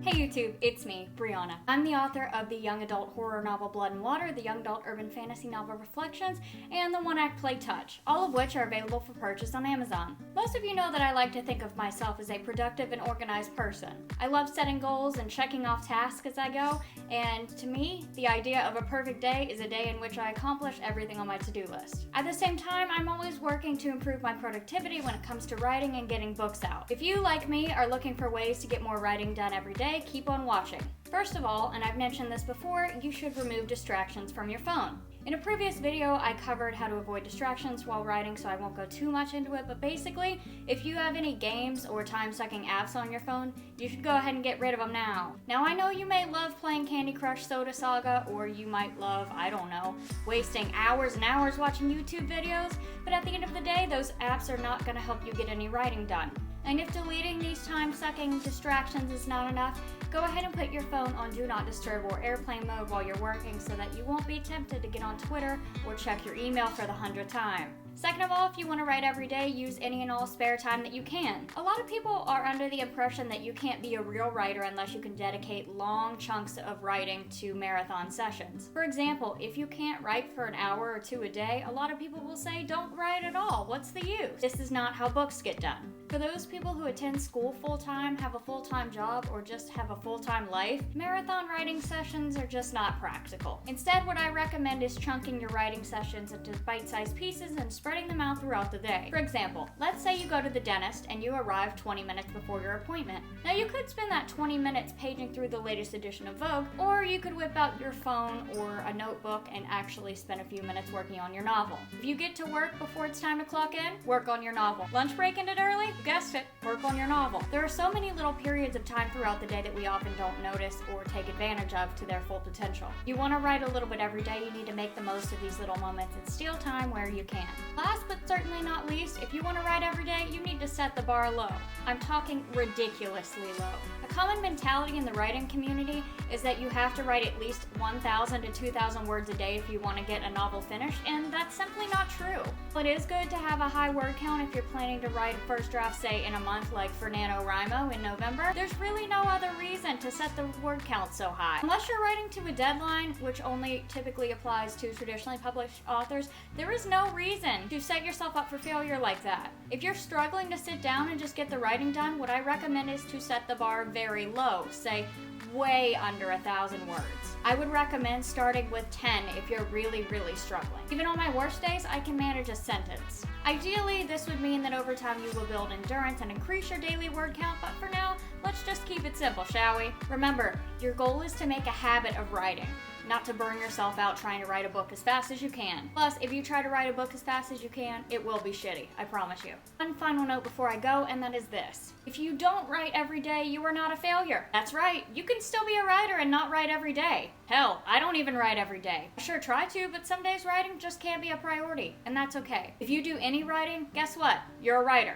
Hey YouTube, it's me, Briana. I'm the author of the young adult horror novel Blood and Water, the young adult urban fantasy novel Reflections, and the one-act play Touch, all of which are available for purchase on Amazon. Most of you know that I like to think of myself as a productive and organized person. I love setting goals and checking off tasks as I go, and to me, the idea of a perfect day is a day in which I accomplish everything on my to-do list. At the same time, I'm always working to improve my productivity when it comes to writing and getting books out. If you, like me, are looking for ways to get more writing done every day, keep on watching. First of all, and I've mentioned this before, you should remove distractions from your phone. In a previous video, I covered how to avoid distractions while writing, so I won't go too much into it, but basically, if you have any games or time-sucking apps on your phone, you should go ahead and get rid of them now. Now, I know you may love playing Candy Crush Soda Saga, or you might love, I don't know, wasting hours and hours watching YouTube videos, but at the end of the day, those apps are not going to help you get any writing done. And if deleting these time-sucking distractions is not enough, go ahead and put your phone on Do Not Disturb or airplane mode while you're working so that you won't be tempted to get on Twitter or check your email for the 100th time. Second of all, if you want to write every day, use any and all spare time that you can. A lot of people are under the impression that you can't be a real writer unless you can dedicate long chunks of writing to marathon sessions. For example, if you can't write for an hour or two a day, a lot of people will say, don't write at all, what's the use? This is not how books get done. For those people who attend school full-time, have a full-time job, or just have a full-time life, marathon writing sessions are just not practical. Instead, what I recommend is chunking your writing sessions into bite-sized pieces and spreading them out throughout the day. For example, let's say you go to the dentist and you arrive 20 minutes before your appointment. Now you could spend that 20 minutes paging through the latest edition of Vogue, or you could whip out your phone or a notebook and actually spend a few minutes working on your novel. If you get to work before it's time to clock in, work on your novel. Lunch break ended early? You guessed it, work on your novel. There are so many little periods of time throughout the day that we often don't notice or take advantage of to their full potential. You want to write a little bit every day, you need to make the most of these little moments and steal time where you can. Last but certainly not least, if you want to write every day, you need to set the bar low. I'm talking ridiculously low. A common mentality in the writing community is that you have to write at least 1,000 to 2,000 words a day if you want to get a novel finished, and that's simply not true. It is good to have a high word count if you're planning to write a first draft, say, in a month like for NaNoWriMo in November. There's really no other reason to set the word count so high. Unless you're writing to a deadline, which only typically applies to traditionally published authors, there is no reason to set yourself up for failure like that. If you're struggling to sit down and just get the writing done, what I recommend is to set the bar very low, say way under 1,000 words. I would recommend starting with 10 if you're really struggling. Even on my worst days, I can manage a sentence. Ideally, this would mean that over time you will build endurance and increase your daily word count, but for now, let's just keep it simple, shall we? Remember, your goal is to make a habit of writing, not to burn yourself out trying to write a book as fast as you can. Plus, if you try to write a book as fast as you can, it will be shitty, I promise you. One final note before I go, and that is this. If you don't write every day, you are not a failure. That's right, you can still be a writer and not write every day. Hell, I don't even write every day. I sure try to, but some days writing just can't be a priority, and that's okay. If you do any writing, guess what? You're a writer.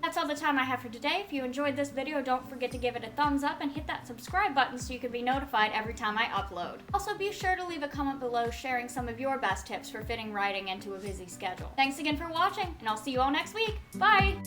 That's all the time I have for today. If you enjoyed this video, don't forget to give it a thumbs up and hit that subscribe button so you can be notified every time I upload. Also, be sure to leave a comment below sharing some of your best tips for fitting writing into a busy schedule. Thanks again for watching, and I'll see you all next week. Bye!